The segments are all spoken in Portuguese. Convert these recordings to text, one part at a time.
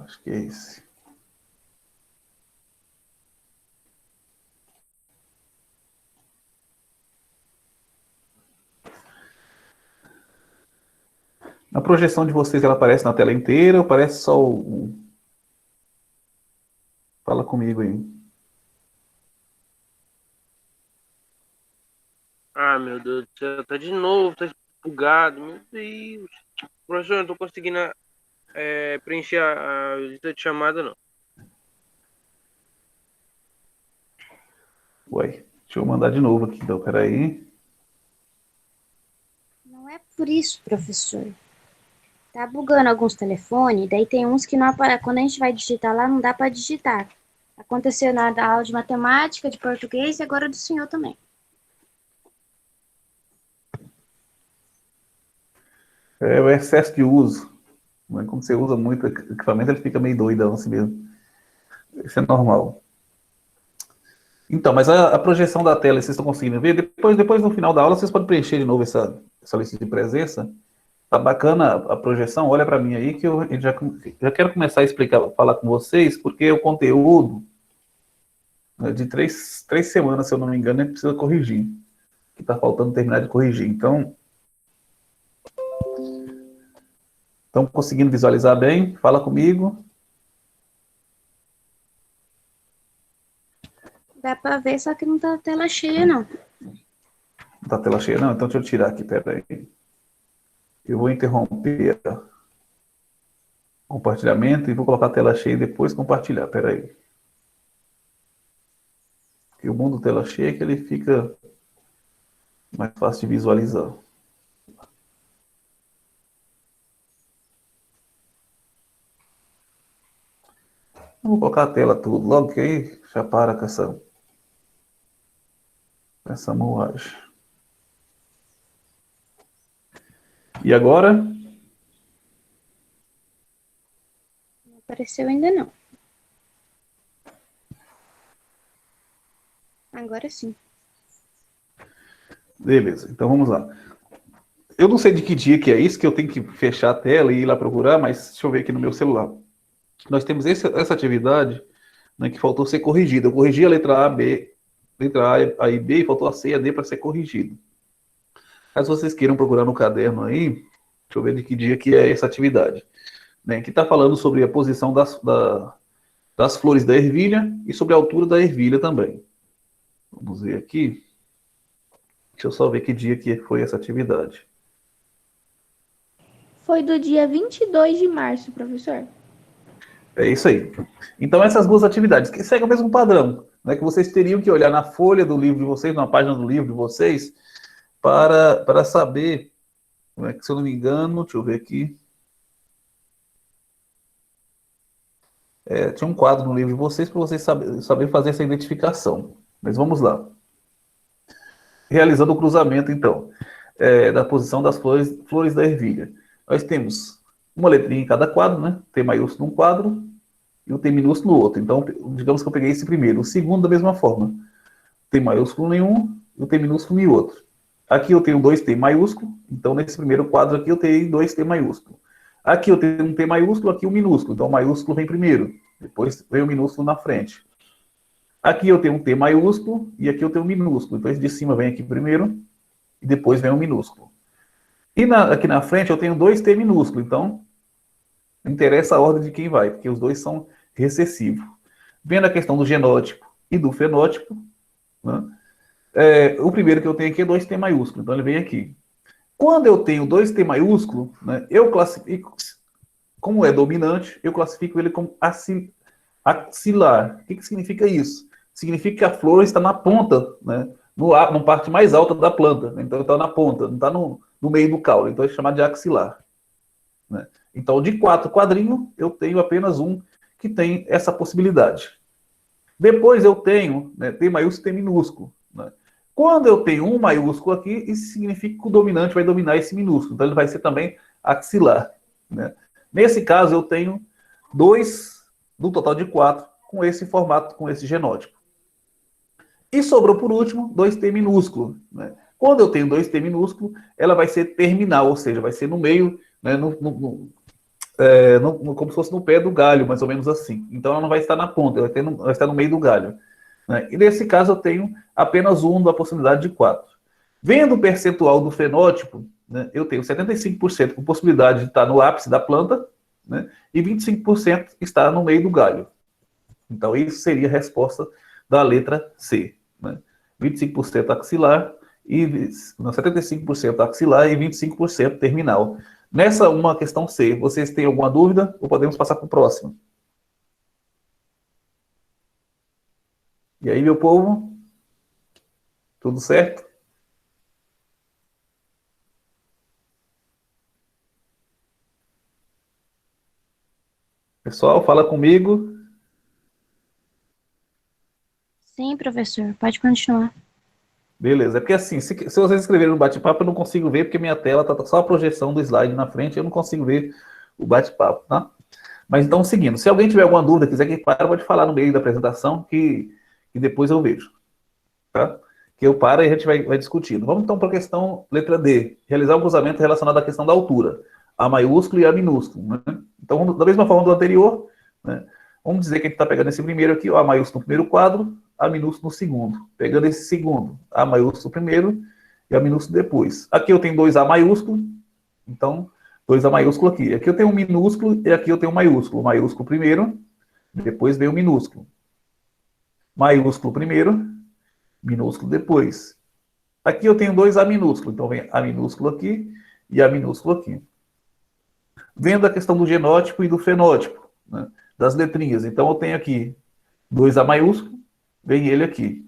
Acho que é esse. A projeção de vocês, ela aparece na tela inteira ou aparece só o... Fala comigo aí. Ah, meu Deus do céu, tá de novo, tá bugado, meu Deus. Professor, eu não tô conseguindo preencher a lista de chamada, não. Ué, deixa eu mandar de novo aqui, então, peraí. Não é por isso, professor. Tá bugando alguns telefones, daí tem uns que não aparecem. Quando a gente vai digitar lá, não dá para digitar. Aconteceu na aula de matemática, de português e agora do senhor também. É o excesso de uso. Né? Quando você usa muito equipamento, ele fica meio doidão assim mesmo. Isso é normal. Então, mas a projeção da tela, vocês estão conseguindo ver? Depois no final da aula, vocês podem preencher de novo essa lista de presença. Tá bacana a projeção? Olha para mim aí que eu já quero começar a explicar, falar com vocês, porque o conteúdo, né, de três semanas, se eu não me engano, a gente precisa corrigir. Que está faltando terminar de corrigir. Então, estão conseguindo visualizar bem? Fala comigo. Dá para ver, só que não tá a tela cheia, não. Não tá a tela cheia? Não, então deixa eu tirar aqui, peraí. Eu vou interromper o compartilhamento e vou colocar a tela cheia e depois compartilhar, peraí. Porque o mundo tela cheia é que ele fica mais fácil de visualizar. Eu vou colocar a tela tudo logo que aí já para com essa moagem. E agora? Não apareceu ainda, não. Agora sim. Beleza, então vamos lá. Eu não sei de que dia que é isso, que eu tenho que fechar a tela e ir lá procurar, mas deixa eu ver aqui no meu celular. Nós temos essa atividade, né, que faltou ser corrigida. Eu corrigi a letra A, B, letra A e B, e faltou a C e a D para ser corrigido. Caso vocês queiram procurar no caderno aí, deixa eu ver de que dia que é essa atividade. Né, que está falando sobre a posição das flores da ervilha e sobre a altura da ervilha também. Vamos ver aqui. Deixa eu só ver que dia que foi essa atividade. Foi do dia 22 de março, professor. É isso aí. Então, essas duas atividades, que seguem o mesmo padrão, né, que vocês teriam que olhar na folha do livro de vocês, na página do livro de vocês, para saber, né, que, se eu não me engano, deixa eu ver aqui. Tinha um quadro no livro de vocês para vocês saber fazer essa identificação. Mas vamos lá. Realizando o cruzamento, então, da posição das flores da ervilha. Nós temos uma letrinha em cada quadro, né? T maiúsculo num quadro e o T minúsculo no outro. Então, digamos que eu peguei esse primeiro. O segundo, da mesma forma. T maiúsculo em um e o T minúsculo em outro. Aqui eu tenho dois T maiúsculo, então nesse primeiro quadro aqui eu tenho dois T maiúsculo. Aqui eu tenho um T maiúsculo, aqui um minúsculo. Então o maiúsculo vem primeiro, depois vem o minúsculo na frente. Aqui eu tenho um T maiúsculo e aqui eu tenho um minúsculo. Então esse de cima vem aqui primeiro e depois vem o minúsculo. E aqui na frente eu tenho dois T minúsculo, então não interessa a ordem de quem vai, porque os dois são recessivos. Vendo a questão do genótipo e do fenótipo, né? O primeiro que eu tenho aqui é 2T maiúsculo, então ele vem aqui. Quando eu tenho 2T maiúsculo, né, eu classifico, como é dominante, eu classifico ele como axilar. O que significa isso? Significa que a flor está na ponta, né, na parte mais alta da planta. Então está na ponta, não está no meio do caule. Então é chamado de axilar. Né? Então, de 4 quadrinhos, eu tenho apenas um que tem essa possibilidade. Depois eu tenho, né, T maiúsculo e T minúsculo. Né? Quando eu tenho um maiúsculo aqui, isso significa que o dominante vai dominar esse minúsculo. Então ele vai ser também axilar. Né? Nesse caso, eu tenho 2, no total de 4, com esse formato, com esse genótipo. E sobrou, por último, 2T minúsculo. Né? Quando eu tenho 2T minúsculo, ela vai ser terminal, ou seja, vai ser no meio, né, como se fosse no pé do galho, mais ou menos assim. Então ela não vai estar na ponta, ela vai estar no meio do galho. Né? E nesse caso eu tenho apenas um da possibilidade de 4. Vendo o percentual do fenótipo, né, eu tenho 75% com possibilidade de estar no ápice da planta, né, e 25% está no meio do galho. Então isso seria a resposta da letra C. Né? 25% axilar, 75% axilar e 25% terminal. Nessa uma questão C, vocês têm alguma dúvida ou podemos passar para o próximo? E aí, meu povo? Tudo certo? Pessoal, fala comigo. Sim, professor, pode continuar. Beleza, é porque assim, se vocês escreverem no bate-papo, eu não consigo ver, porque minha tela tá só a projeção do slide na frente, eu não consigo ver o bate-papo, tá? Mas então, seguindo, se alguém tiver alguma dúvida, quiser que pare, pode falar no meio da apresentação, que depois eu vejo, tá? Que eu paro e a gente vai discutindo. Vamos então para a questão letra D, realizar um cruzamento relacionado à questão da altura, A maiúsculo e A minúsculo, né? Então, da mesma forma do anterior, né? Vamos dizer que a gente está pegando esse primeiro aqui, o A maiúsculo no primeiro quadro, A minúsculo no segundo. Pegando esse segundo, A maiúsculo primeiro e A minúsculo depois. Aqui eu tenho 2A maiúsculo, então 2A maiúsculo aqui. Aqui eu tenho um minúsculo e aqui eu tenho um maiúsculo. Maiúsculo primeiro, depois vem o minúsculo. Maiúsculo primeiro, minúsculo depois. Aqui eu tenho 2A minúsculo, então vem A minúsculo aqui e A minúsculo aqui. Vendo a questão do genótipo e do fenótipo, né, das letrinhas. Então eu tenho aqui 2A maiúsculo, vem ele aqui.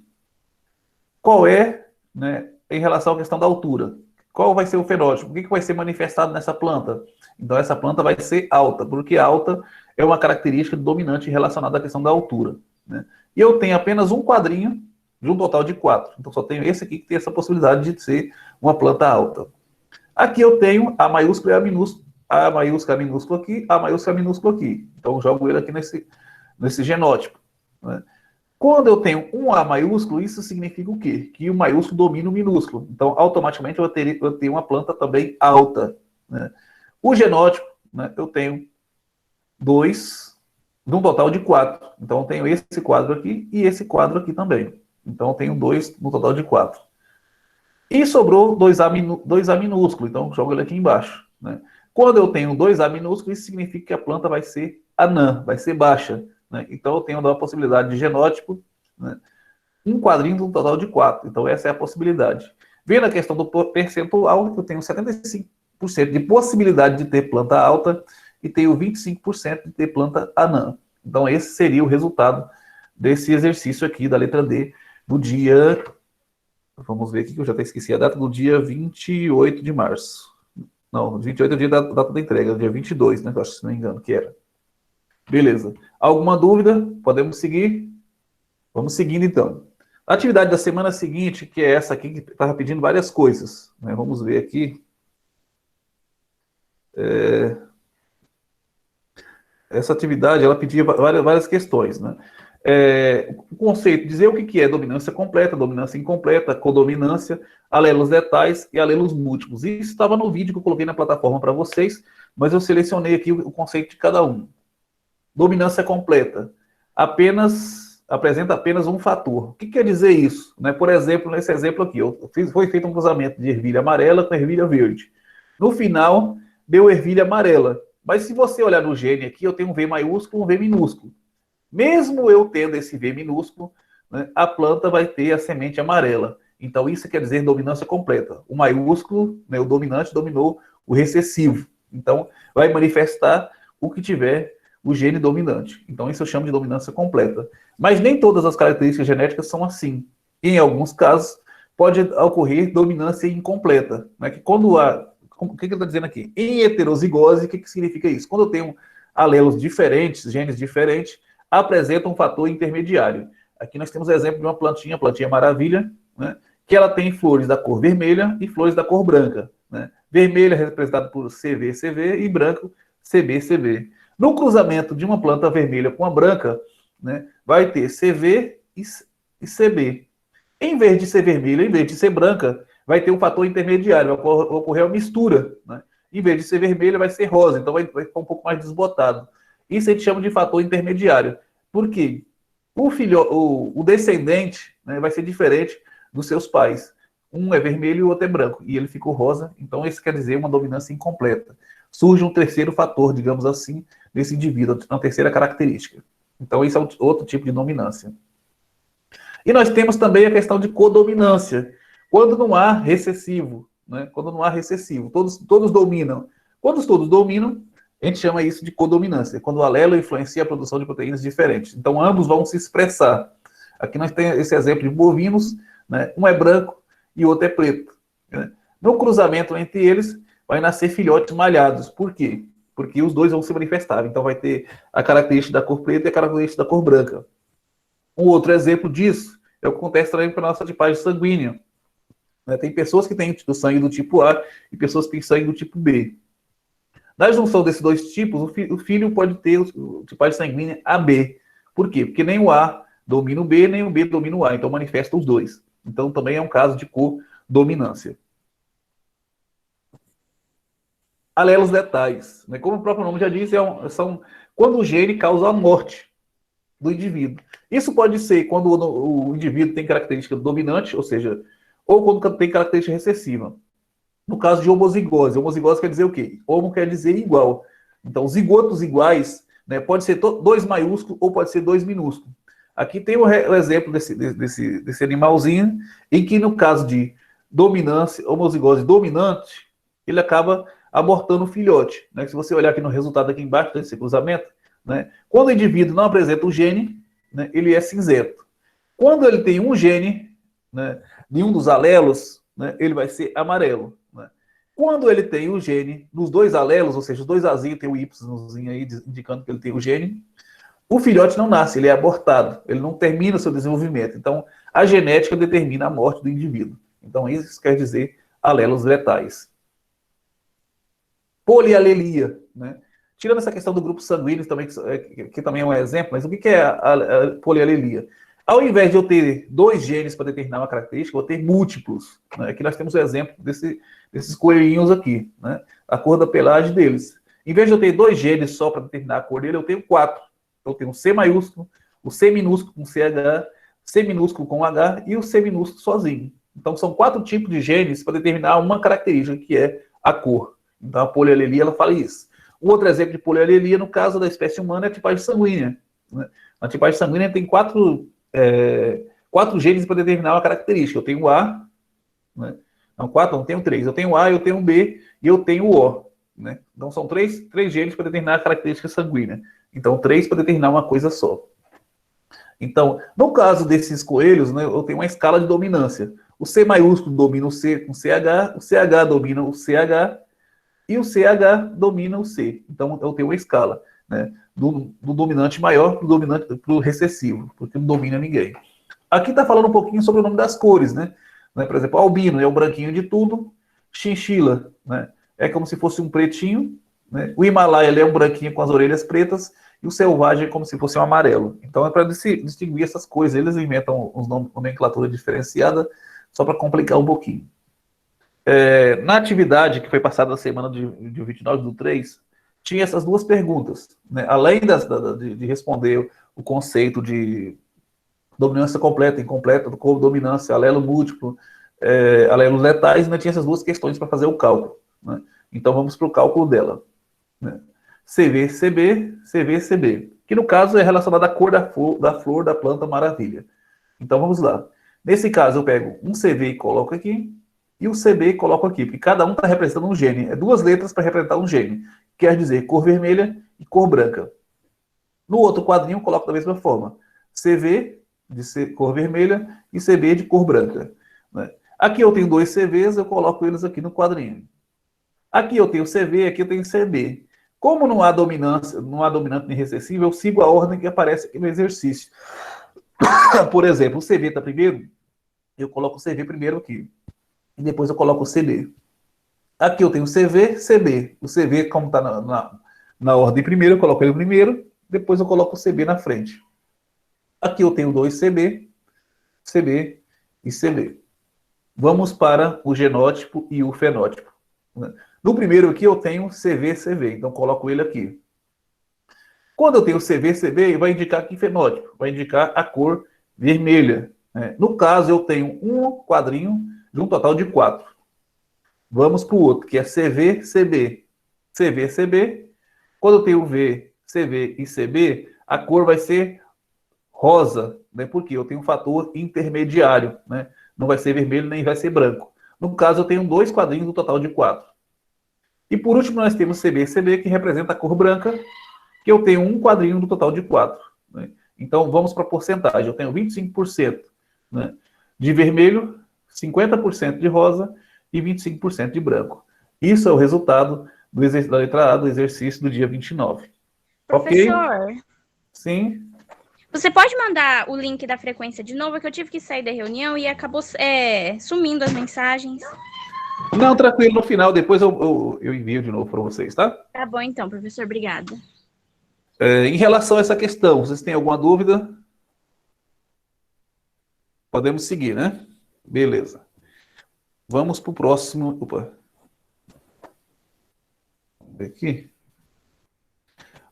Qual é, né, em relação à questão da altura? Qual vai ser o fenótipo? O que vai ser manifestado nessa planta? Então essa planta vai ser alta, porque alta é uma característica dominante relacionada à questão da altura. Né? E eu tenho apenas um quadrinho de um total de 4. Então só tenho esse aqui que tem essa possibilidade de ser uma planta alta. Aqui eu tenho A maiúsculo e A minúsculo. A maiúsculo, A minúsculo aqui, A maiúsculo, A minúsculo aqui. Então eu jogo ele aqui nesse genótipo. Né? Quando eu tenho um A maiúsculo, isso significa o quê? Que o maiúsculo domina o minúsculo. Então, automaticamente, eu tenho uma planta também alta. Né? O genótipo, né, eu tenho 2, de um total de 4. Então, eu tenho esse quadro aqui e esse quadro aqui também. Então, eu tenho 2 no total de 4. E sobrou 2A minúsculo. Então, eu jogo ele aqui embaixo. Né? Quando eu tenho 2A minúsculo, isso significa que a planta vai ser anã, vai ser baixa. Né? Então, eu tenho a possibilidade de genótipo, né, um quadrinho de um total de 4. Então, essa é a possibilidade. Vendo a questão do percentual, eu tenho 75% de possibilidade de ter planta alta e tenho 25% de ter planta anã. Então, esse seria o resultado desse exercício aqui da letra D, do dia... Vamos ver aqui, que eu já até esqueci a data, do dia 28 de março. Não, 28 é o dia da data da entrega, dia 22, né? Acho que se não me engano que era. Beleza. Alguma dúvida? Podemos seguir? Vamos seguindo, então. A atividade da semana seguinte, que é essa aqui, que estava pedindo várias coisas. Né? Vamos ver aqui. Essa atividade, ela pedia várias questões. Né? O conceito, dizer o que é dominância completa, dominância incompleta, codominância, alelos letais e alelos múltiplos. Isso estava no vídeo que eu coloquei na plataforma para vocês, mas eu selecionei aqui o conceito de cada um. Dominância completa. Apresenta apenas um fator. O que quer dizer isso? Né? Por exemplo, nesse exemplo aqui, foi feito um cruzamento de ervilha amarela com ervilha verde. No final, deu ervilha amarela. Mas se você olhar no gene aqui, eu tenho um V maiúsculo e um V minúsculo. Mesmo eu tendo esse V minúsculo, né, a planta vai ter a semente amarela. Então, isso quer dizer dominância completa. O maiúsculo, né, o dominante, dominou o recessivo. Então, vai manifestar o que tiver o gene dominante. Então, isso eu chamo de dominância completa. Mas nem todas as características genéticas são assim. Em alguns casos, pode ocorrer dominância incompleta. Né? Que quando o que ele está dizendo aqui? Em heterozigose, o que significa isso? Quando eu tenho alelos diferentes, genes diferentes, apresenta um fator intermediário. Aqui nós temos o exemplo de uma plantinha, a plantinha maravilha, né? Que ela tem flores da cor vermelha e flores da cor branca. Né? Vermelha representado por CV e branco CB. No cruzamento de uma planta vermelha com a branca, né, vai ter CV e CB. Em vez de ser vermelha, em vez de ser branca, vai ter um fator intermediário, vai ocorrer uma mistura. Né? Em vez de ser vermelha, vai ser rosa, então vai ficar um pouco mais desbotado. Isso a gente chama de fator intermediário. Por quê? O descendente, né, vai ser diferente dos seus pais. Um é vermelho e o outro é branco, e ele ficou rosa, então isso quer dizer uma dominância incompleta. Surge um terceiro fator, digamos assim, desse indivíduo, uma terceira característica. Então, isso é outro tipo de dominância. E nós temos também a questão de codominância. Quando não há recessivo, né? Quando não há recessivo, todos dominam. Quando todos dominam, a gente chama isso de codominância, quando o alelo influencia a produção de proteínas diferentes. Então, ambos vão se expressar. Aqui nós temos esse exemplo de bovinos, né? Um é branco e o outro é preto. Né? No cruzamento entre eles, vai nascer filhotes malhados. Por quê? Porque os dois vão se manifestar. Então, vai ter a característica da cor preta e a característica da cor branca. Um outro exemplo disso é o que acontece também com a nossa tipagem sanguínea. Né? Tem pessoas que têm o sangue do tipo A e pessoas que têm sangue do tipo B. Na junção desses dois tipos, o filho pode ter o tipagem sanguínea AB. Por quê? Porque nem o A domina o B, nem o B domina o A. Então, manifesta os dois. Então, também é um caso de codominância. Alelos letais. Né? Como o próprio nome já diz, são quando o gene causa a morte do indivíduo. Isso pode ser quando o indivíduo tem característica dominante, ou seja, ou quando tem característica recessiva. No caso de homozigose. Homozigose quer dizer o quê? Homo quer dizer igual. Então, zigotos iguais, né, pode ser 2 maiúsculo ou pode ser 2 minúsculo. Aqui tem o exemplo desse animalzinho, em que no caso de dominância, homozigose dominante, ele acaba abortando o filhote. Né? Se você olhar aqui no resultado aqui embaixo desse cruzamento, né, quando o indivíduo não apresenta o gene, né, ele é cinzento. Quando ele tem um gene, né, nenhum dos alelos, né, ele vai ser amarelo. Né? Quando ele tem o gene dos dois alelos, ou seja, os dois azinhos tem o Y aí indicando que ele tem o gene, o filhote não nasce, ele é abortado, ele não termina o seu desenvolvimento. Então, a genética determina a morte do indivíduo. Então, isso quer dizer alelos letais. Polialelia, né? Tirando essa questão do grupo sanguíneo, também, que também é um exemplo, mas o que é a polialelia? Ao invés de eu ter 2 genes para determinar uma característica, eu vou ter múltiplos. Né? Aqui nós temos o exemplo desses coelhinhos aqui, né? A cor da pelagem deles. Em vez de eu ter 2 genes só para determinar a cor dele, eu tenho 4. Então, eu tenho o C maiúsculo, o C minúsculo com CH, C minúsculo com H e o C minúsculo sozinho. Então, são 4 tipos de genes para determinar uma característica, que é a cor. Então, a polialelia, ela fala isso. Um outro exemplo de polialelia, no caso da espécie humana, é a tipagem sanguínea. Né? A tipagem sanguínea tem 4 genes para determinar uma característica. Eu tenho A, né? Não, 4, não, tenho 3. Eu tenho A, eu tenho B e eu tenho O. Né? Então, são 3 genes para determinar a característica sanguínea. Então, 3 para determinar uma coisa só. Então, no caso desses coelhos, né, eu tenho uma escala de dominância. O C maiúsculo domina o C com CH, o CH domina o CH, e o CH domina o C. Então, eu tenho uma escala, né, do dominante maior para o recessivo, porque não domina ninguém. Aqui está falando um pouquinho sobre o nome das cores, né? Por exemplo, albino é o branquinho de tudo, chinchila, né, é como se fosse um pretinho, né? O Himalaia ele é um branquinho com as orelhas pretas, e o selvagem é como se fosse um amarelo. Então, é para distinguir essas coisas. Eles inventam uns nomenclatura diferenciada, só para complicar um pouquinho. Na atividade que foi passada na semana de 29/3, tinha essas 2 perguntas. Né? Além de responder o conceito de dominância completa, incompleta, codominância, alelo múltiplo, alelos letais, ainda tinha essas 2 questões para fazer o cálculo. Né? Então, vamos para o cálculo dela. Né? CV, CB, CV, CB. Que, no caso, é relacionado à cor da flor da planta maravilha. Então, vamos lá. Nesse caso, eu pego um CV e coloco aqui, e o CB coloco aqui, porque cada um está representando um gene. É 2 letras para representar um gene. Quer dizer, cor vermelha e cor branca. No outro quadrinho, eu coloco da mesma forma. CV de cor vermelha e CB de cor branca. Né? Aqui eu tenho 2 CVs, eu coloco eles aqui no quadrinho. Aqui eu tenho CV, aqui eu tenho CB. Como não há dominância, não há dominante nem recessivo, eu sigo a ordem que aparece aqui no exercício. Por exemplo, o CV está primeiro, eu coloco o CV primeiro aqui. E depois eu coloco o CB. Aqui eu tenho CV, CB. O CV, como está na ordem primeiro, eu coloco ele primeiro, depois eu coloco o CB na frente. Aqui eu tenho 2 CB, CB e CB. Vamos para o genótipo e o fenótipo. No primeiro aqui eu tenho CV, CV, então coloco ele aqui. Quando eu tenho CV, CV, vai indicar que fenótipo? Vai indicar a cor vermelha, né? No caso, eu tenho um quadrinho de um total de 4. Vamos para o outro, que é CV, CB. CV, CB. Quando eu tenho V, CV e CB, a cor vai ser rosa, né? Porque eu tenho um fator intermediário, né? Não vai ser vermelho nem vai ser branco. No caso, eu tenho 2 quadrinhos no total de 4. E por último, nós temos CB, CB, que representa a cor branca, que eu tenho um quadrinho no total de 4. Né? Então, vamos para a porcentagem. Eu tenho 25%, né, de vermelho, 50% de rosa e 25% de branco. Isso é o resultado da letra A do exercício do dia 29. Ok? Professor, Sim. você pode mandar o link da frequência de novo? É que eu tive que sair da reunião e acabou sumindo as mensagens. Não, tranquilo, no final, depois eu envio de novo para vocês, tá? Tá bom então, professor, obrigada. Em relação a essa questão, vocês têm alguma dúvida? Podemos seguir, né? Beleza. Vamos para o próximo. Opa. Vamos ver aqui.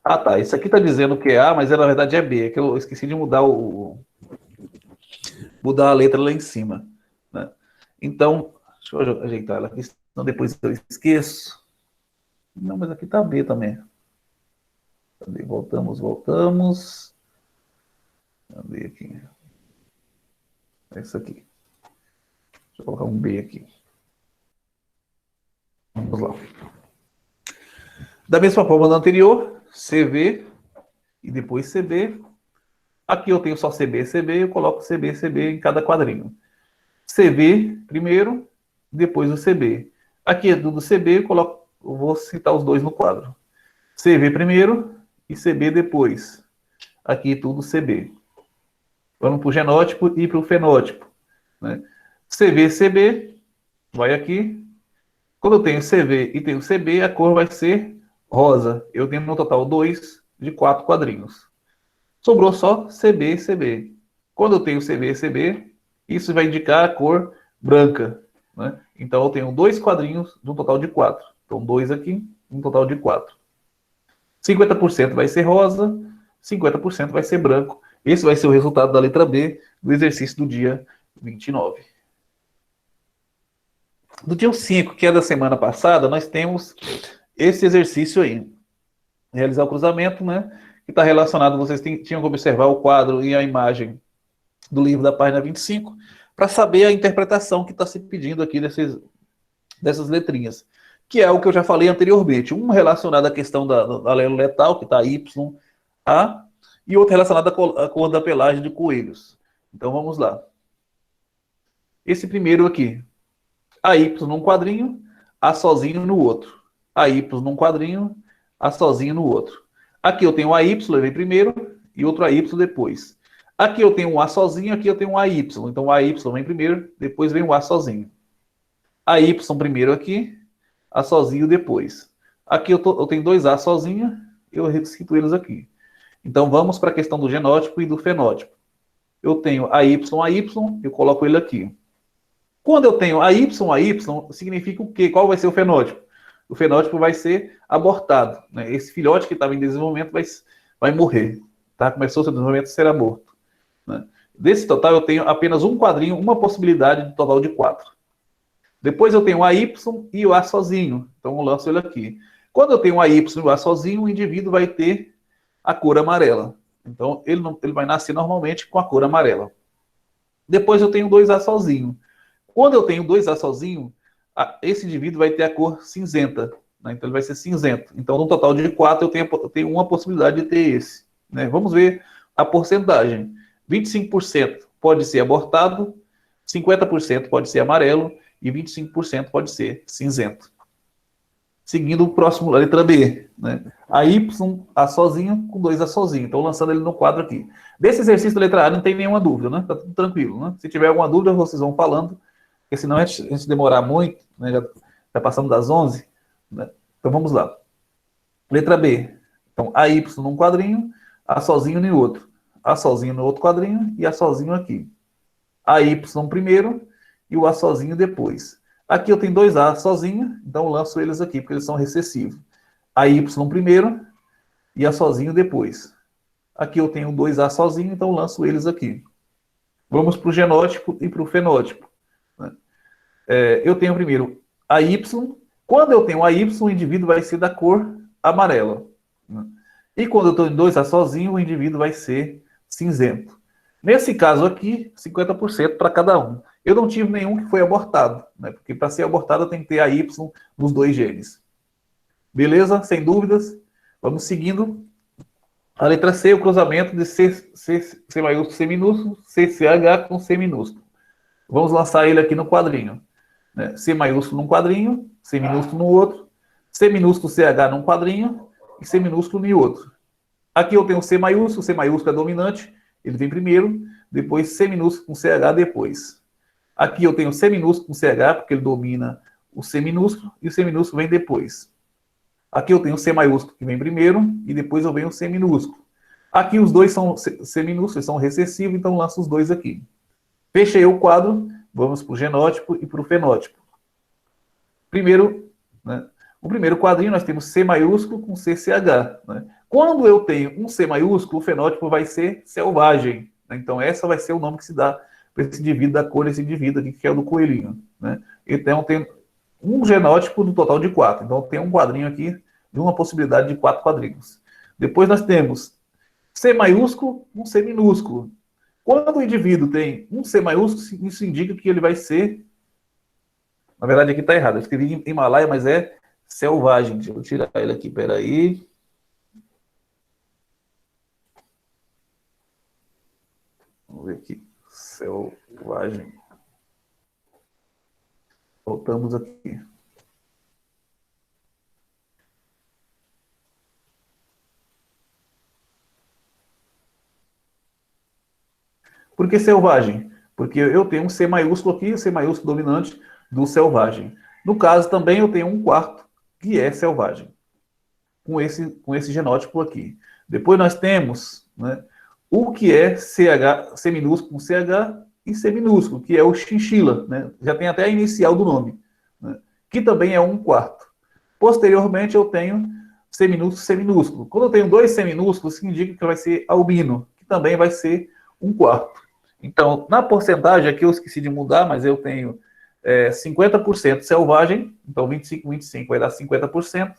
Ah, tá. Isso aqui está dizendo que é A, mas na verdade é B. É que eu esqueci de mudar mudar a letra lá em cima, né? Então, deixa eu ajeitar ela aqui, senão depois eu esqueço. Não, mas aqui está B também. Cadê? Voltamos. Cadê aqui? É isso aqui. Deixa eu colocar um B aqui. Vamos lá. Da mesma forma da anterior, CV e depois CB. Aqui eu tenho só CB, CB, eu coloco CB, CB em cada quadrinho. CV primeiro, depois o CB. Aqui é do CB, eu vou citar os dois no quadro. CV primeiro e CB depois. Aqui tudo CB. Vamos para o genótipo e para o fenótipo, né? CV, CB, vai aqui. Quando eu tenho CV e tenho CB, a cor vai ser rosa. Eu tenho no total 2 de 4 quadrinhos. Sobrou só CB, CB. Quando eu tenho CB, CB, isso vai indicar a cor branca, né? Então eu tenho 2 quadrinhos de um total de 4. Então 2 aqui, um total de 4. 50% vai ser rosa, 50% vai ser branco. Esse vai ser o resultado da letra B do exercício do dia 29. Do dia 5, que é da semana passada, nós temos esse exercício aí. Realizar o cruzamento, né? Que está relacionado, vocês tinham que observar o quadro e a imagem do livro da página 25, para saber a interpretação que está se pedindo aqui dessas letrinhas. Que é o que eu já falei anteriormente. Um relacionado à questão da alelo letal, que está YA, e outro relacionado à cor da pelagem de coelhos. Então vamos lá. Esse primeiro aqui. AY num quadrinho, A sozinho no outro. AY num quadrinho, A sozinho no outro. Aqui eu tenho um AY, vem primeiro, e outro AY depois. Aqui eu tenho um A sozinho, aqui eu tenho um AY. Então o AY vem primeiro, depois vem o A sozinho. AY primeiro aqui, A sozinho depois. Aqui eu tenho 2 A sozinho, eu recito eles aqui. Então vamos para a questão do genótipo e do fenótipo. Eu tenho AY, eu coloco ele aqui. Quando eu tenho AY, significa o quê? Qual vai ser o fenótipo? O fenótipo vai ser abortado, né? Esse filhote que estava em desenvolvimento vai morrer. Tá? Começou seu desenvolvimento, será morto, né? Desse total, eu tenho apenas um quadrinho, uma possibilidade de total de 4. Depois eu tenho o AY e o A sozinho. Então eu lanço ele aqui. Quando eu tenho o AY e o A sozinho, o indivíduo vai ter a cor amarela. Então ele vai nascer normalmente com a cor amarela. Depois eu tenho 2 A sozinho. Quando eu tenho 2 A sozinho, esse indivíduo vai ter a cor cinzenta, né? Então ele vai ser cinzento. Então no total de 4 eu tenho uma possibilidade de ter esse, né? Vamos ver a porcentagem. 25% pode ser abortado, 50% pode ser amarelo e 25% pode ser cinzento. Seguindo o próximo, a letra B, né? A Y, A sozinho, com 2 A sozinho. Então, lançando ele no quadro aqui. Desse exercício da letra A, não tem nenhuma dúvida, né? Tá tudo tranquilo, né? Se tiver alguma dúvida, vocês vão falando, porque senão a gente demorar muito, né? Já passamos das 11, né? Então, vamos lá. Letra B. Então, AY num quadrinho, A sozinho no outro. A sozinho no outro quadrinho e A sozinho aqui. AY primeiro e o A sozinho depois. Aqui eu tenho dois A sozinho, então eu lanço eles aqui, porque eles são recessivos. A Y primeiro e A sozinho depois. Aqui eu tenho dois A sozinho, então eu lanço eles aqui. Vamos para o genótipo e para o fenótipo. Né? Eu tenho primeiro a Y. Quando eu tenho a Y, o indivíduo vai ser da cor amarela. Né? E quando eu estou em 2A sozinho, o indivíduo vai ser cinzento. Nesse caso aqui, 50% para cada um. Eu não tive nenhum que foi abortado, né? Porque para ser abortado tem que ter a Y nos dois genes. Beleza? Sem dúvidas? Vamos seguindo. A letra C, o cruzamento de C maiúsculo, C minúsculo, CCH com C minúsculo. Vamos lançar ele aqui no quadrinho. Né? C maiúsculo num quadrinho, C minúsculo no outro, C minúsculo CH num quadrinho e C minúsculo em outro. Aqui eu tenho C maiúsculo é dominante, ele vem primeiro, depois C minúsculo com CH depois. Aqui eu tenho C minúsculo com CH, porque ele domina o C minúsculo, e o C minúsculo vem depois. Aqui eu tenho C maiúsculo que vem primeiro, e depois eu venho o C minúsculo. Aqui os dois são C minúsculos, são recessivos, então lanço os dois aqui. Fechei o quadro, vamos para o genótipo e para o fenótipo. Primeiro, né, o primeiro quadrinho nós temos C maiúsculo com CCH. Né? Quando eu tenho um C maiúsculo, o fenótipo vai ser selvagem. Né? Então, essa vai ser o nome que se dá para esse indivíduo da cor desse indivíduo aqui, que é o do coelhinho. Né? Então, tem um genótipo no total de 4. Então, tem um quadrinho aqui de uma possibilidade de 4 quadrinhos. Depois nós temos C maiúsculo com C minúsculo. Quando o indivíduo tem um C maiúsculo, isso indica que ele vai ser... Na verdade, aqui está errado. Eu escrevi Himalaia, mas é selvagem. Deixa eu tirar ele aqui, peraí. Vamos ver aqui. Selvagem. Voltamos aqui. Por que selvagem? Porque eu tenho um C maiúsculo aqui, o C maiúsculo dominante do selvagem. No caso, também eu tenho um quarto, que é selvagem, com esse genótipo aqui. Depois nós temos, né, o que é CH, C minúsculo com CH e C minúsculo, que é o chinchila. Né? Já tem até a inicial do nome, né, que também é um quarto. Posteriormente, eu tenho C minúsculo, C minúsculo. Quando eu tenho dois C minúsculos, isso indica que vai ser albino, que também vai ser um quarto. Então, na porcentagem aqui eu esqueci de mudar, mas eu tenho 50% selvagem, então 25, 25 vai dar 50%.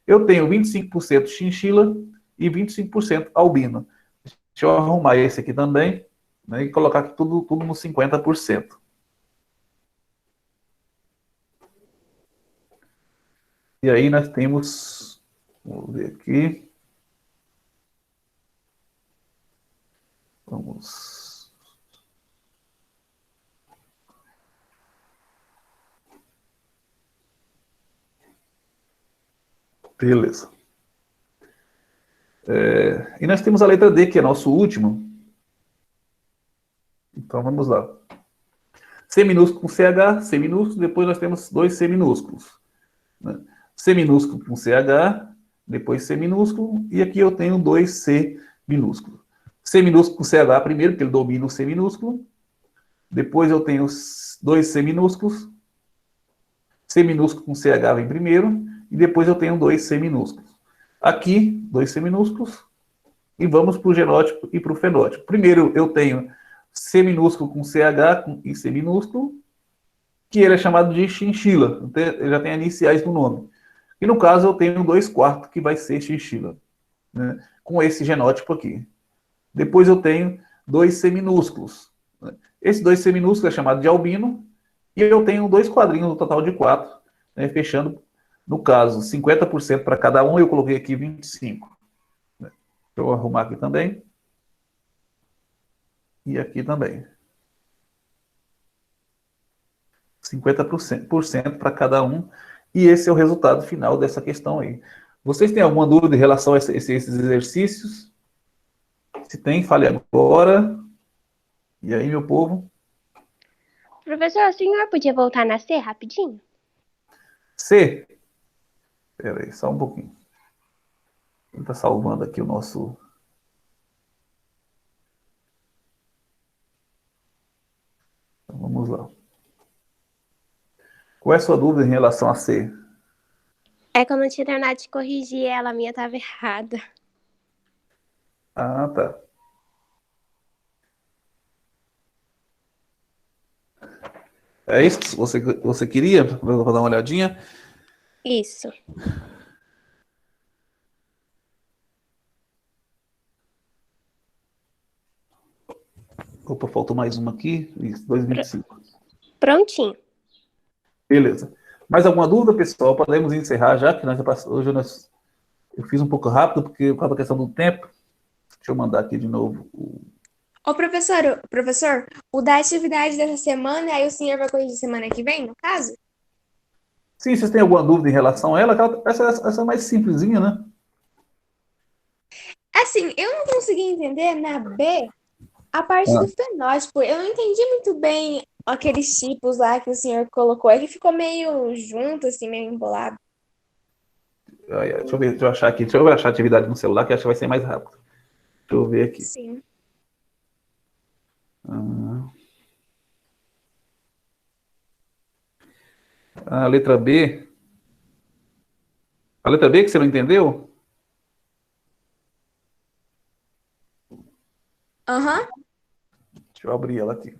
Eu tenho 25% chinchila e 25% albino. Deixa eu arrumar esse aqui também, né, e colocar aqui tudo no 50%. E aí nós temos, vamos ver aqui, vamos... Beleza. E nós temos a letra D, que é nosso último. Então, vamos lá. C minúsculo com CH, C minúsculo, depois nós temos dois C minúsculos. Né? C minúsculo com CH, depois C minúsculo, e aqui eu tenho dois C minúsculo. C minúsculo com CH primeiro, porque ele domina o C minúsculo. Depois eu tenho dois C minúsculos. C minúsculo com CH vem primeiro, e depois eu tenho dois C minúsculos. Aqui, dois C minúsculos, e vamos para o genótipo e para o fenótipo. Primeiro eu tenho C minúsculo com CH e C minúsculo, que ele é chamado de chinchila, ele já tem iniciais no nome. E no caso eu tenho 2/4, que vai ser chinchila, né, com esse genótipo aqui. Depois eu tenho dois C minúsculos. Né. Esse dois C minúsculos é chamado de albino, e eu tenho dois quadrinhos no total de 4, né, fechando, no caso, 50% para cada um, eu coloquei aqui 25. Deixa eu arrumar aqui também. E aqui também. 50% para cada um. E esse é o resultado final dessa questão aí. Vocês têm alguma dúvida em relação a esses exercícios? Se tem, fale agora. E aí, meu povo? Professor, o senhor podia voltar na C rapidinho? C. Espera aí, só um pouquinho. Ele está salvando aqui o nosso... Então, vamos lá. Qual é a sua dúvida em relação a C? É que eu não tinha terminado de corrigir ela, a minha tava errada. Ah, tá. É isso que você queria? Vou dar uma olhadinha. Isso. Opa, faltou mais uma aqui. Isso, 2,25. Prontinho. Beleza. Mais alguma dúvida, pessoal? Podemos encerrar já, que hoje eu fiz um pouco rápido, porque por causa da questão do tempo. Deixa eu mandar aqui de novo. Ô, professor, o da atividade dessa semana, aí o senhor vai corrigir semana que vem, no caso? Sim, vocês têm alguma dúvida em relação a ela? Essa é mais simplesinha, né? Assim, eu não consegui entender na B a parte Ah. do fenótipo. Eu não entendi muito bem aqueles tipos lá que o senhor colocou. É que ficou meio junto, assim, meio embolado. Deixa eu ver, deixa eu achar aqui. Deixa eu achar a atividade no celular, que acho que vai ser mais rápido. Deixa eu ver aqui. Sim. Ah. A letra B. A letra B que você não entendeu? Aham. Deixa eu abrir ela aqui.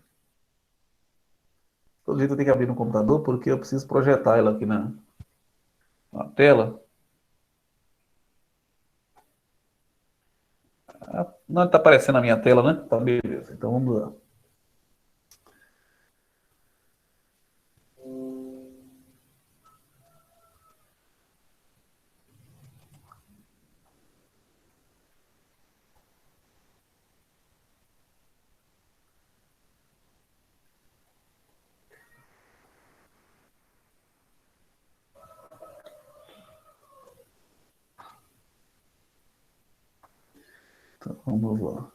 Todo jeito eu tenho que abrir no computador, porque eu preciso projetar ela aqui na tela. Não está aparecendo na minha tela, né? Tá, beleza. Então vamos lá. Então, vamos lá.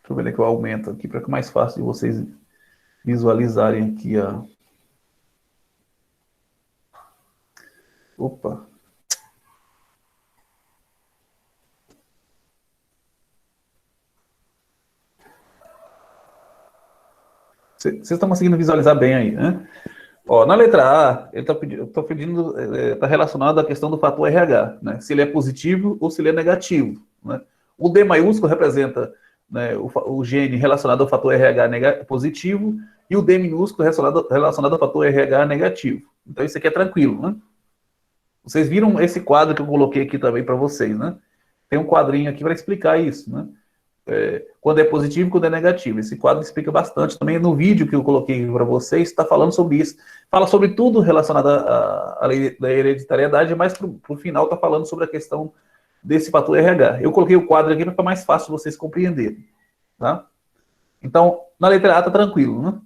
Deixa eu ver que eu aumento aqui para ficar mais fácil de vocês visualizarem aqui a. Opa! Vocês estão conseguindo visualizar bem aí, né? Ó, na letra A, ele está pedindo, está relacionado à questão do fator RH, né? Se ele é positivo ou se ele é negativo, né? O D maiúsculo representa, né, o gene relacionado ao fator RH positivo e o D minúsculo relacionado ao fator RH negativo. Então isso aqui é tranquilo, né? Vocês viram esse quadro que eu coloquei aqui também para vocês, né? Tem um quadrinho aqui para explicar isso, né? Quando é positivo e quando é negativo. Esse quadro explica bastante. Também no vídeo que eu coloquei para vocês, está falando sobre isso. Fala sobre tudo relacionado à lei da hereditariedade, mas para o final está falando sobre a questão desse fator RH. Eu coloquei o quadro aqui para ficar mais fácil vocês compreenderem. Tá? Então, na letra A está tranquilo. Né?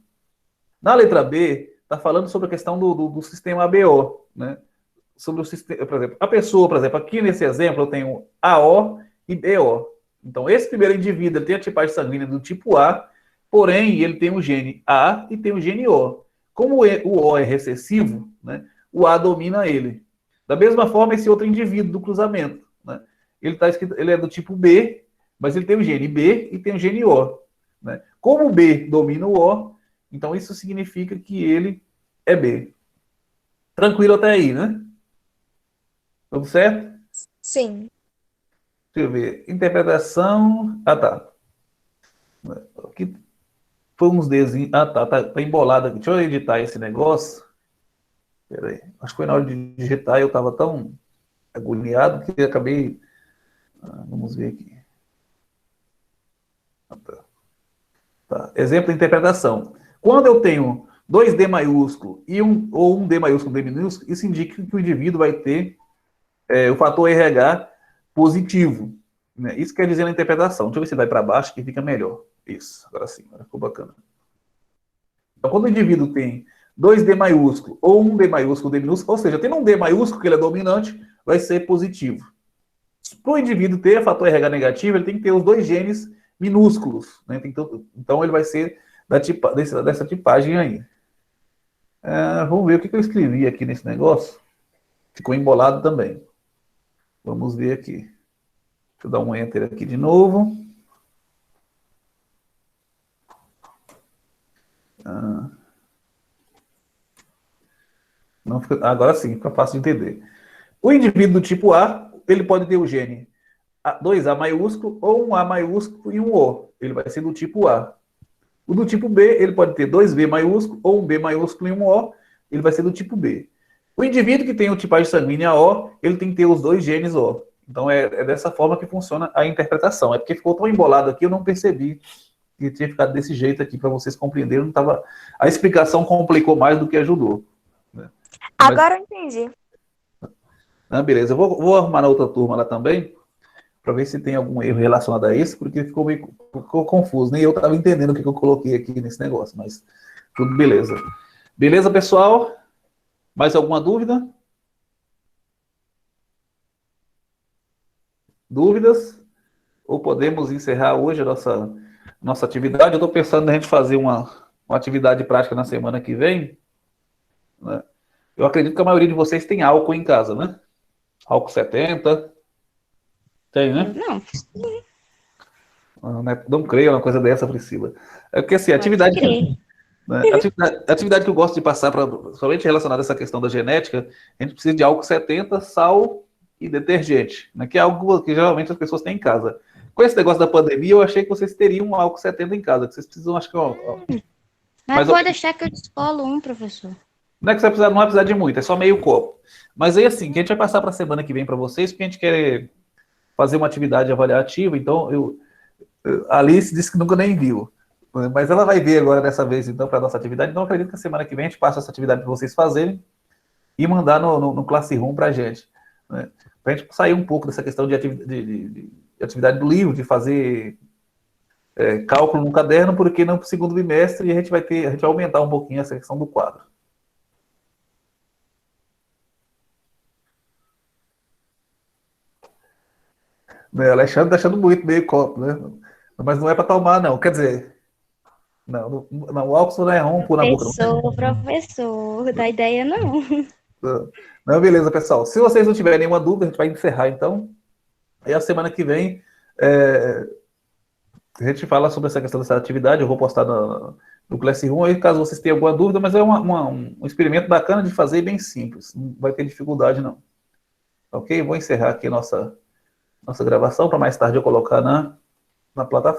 Na letra B, está falando sobre a questão do sistema ABO. Né? Sobre o sistema, por exemplo, a pessoa, por exemplo, aqui nesse exemplo eu tenho AO e BO. Então, esse primeiro indivíduo ele tem a tipagem sanguínea do tipo A, porém, ele tem o gene A e tem o gene O. Como o O é recessivo, né, o A domina ele. Da mesma forma, esse outro indivíduo do cruzamento. Né, ele é do tipo B, mas ele tem o gene B e tem o gene O. Né. Como o B domina o O, então isso significa que ele é B. Tranquilo até aí, né? Tudo certo? Sim. Deixa eu ver. Interpretação. Ah, tá. Aqui foi uns desenhos. Ah, tá embolado aqui. Deixa eu editar esse negócio. Pera aí. Acho que foi na hora de digitar eu estava tão agoniado que acabei. Vamos ver aqui. Ah, tá. Tá. Exemplo de interpretação. Quando eu tenho dois D maiúsculo ou um D maiúsculo e um D minúsculo, isso indica que o indivíduo vai ter o fator RH positivo. Né? Isso quer dizer na interpretação. Deixa eu ver se vai para baixo que fica melhor. Isso, agora sim, agora ficou bacana. Então, quando o indivíduo tem dois D maiúsculo ou um D maiúsculo, D minúsculo, ou seja, tendo um D maiúsculo que ele é dominante, vai ser positivo. Para o indivíduo ter fator RH negativo, ele tem que ter os dois genes minúsculos. Né? Então, ele vai ser dessa tipagem aí. Vamos ver o que eu escrevi aqui nesse negócio. Ficou embolado também. Vamos ver aqui. Deixa eu dar um enter aqui de novo. Agora sim, fica fácil de entender. O indivíduo do tipo A, ele pode ter o gene 2A maiúsculo ou um A maiúsculo e um O. Ele vai ser do tipo A. O do tipo B, ele pode ter 2B maiúsculo ou um B maiúsculo e um O. Ele vai ser do tipo B. O indivíduo que tem o tipagem sanguínea O, ele tem que ter os dois genes O. Então é dessa forma que funciona a interpretação. É porque ficou tão embolado aqui, eu não percebi que tinha ficado desse jeito aqui para vocês compreenderem. Não tava... A explicação complicou mais do que ajudou. Né? Agora eu entendi. Beleza, eu vou arrumar na outra turma lá também, para ver se tem algum erro relacionado a isso, porque ficou confuso. Nem eu estava entendendo o que eu coloquei aqui nesse negócio, mas tudo beleza. Beleza, pessoal? Mais alguma dúvida? Dúvidas? Ou podemos encerrar hoje a nossa atividade? Eu estou pensando na gente fazer uma atividade prática na semana que vem. Né? Eu acredito que a maioria de vocês tem álcool em casa, né? Álcool 70. Tem, né? Não, Não creio uma coisa dessa, Priscila. É porque assim, a atividade que eu gosto de passar, somente relacionada a essa questão da genética, a gente precisa de álcool 70, sal e detergente, né, que é algo que geralmente as pessoas têm em casa. Com esse negócio da pandemia, eu achei que vocês teriam um álcool 70 em casa, que vocês precisam, acho que... Mas pode deixar que eu descolo um, professor. Não é que você não vai precisar de muito, é só meio copo. Mas aí, assim, que a gente vai passar para a semana que vem para vocês, porque a gente quer fazer uma atividade avaliativa, então a Alice disse que nunca nem viu. Mas ela vai ver agora dessa vez, então, para a nossa atividade. Então, eu acredito que a semana que vem a gente passa essa atividade para vocês fazerem e mandar no Classroom para a gente. Né? Para a gente sair um pouco dessa questão de atividade do livro, de fazer cálculo no caderno, porque no segundo bimestre a gente vai aumentar um pouquinho essa questão do quadro. Né, Alexandre está achando muito meio copo, né? Mas não é para tomar, não. Quer dizer, não, o álcool não é ruim pôr na boca. Professor, dá ideia não. Não, beleza, pessoal. Se vocês não tiverem nenhuma dúvida, a gente vai encerrar, então. Aí a semana que vem a gente fala sobre essa questão dessa atividade. Eu vou postar no Classroom aí, caso vocês tenham alguma dúvida, mas é um experimento bacana de fazer e bem simples. Não vai ter dificuldade, não. Ok? Vou encerrar aqui a nossa gravação, para mais tarde eu colocar na plataforma.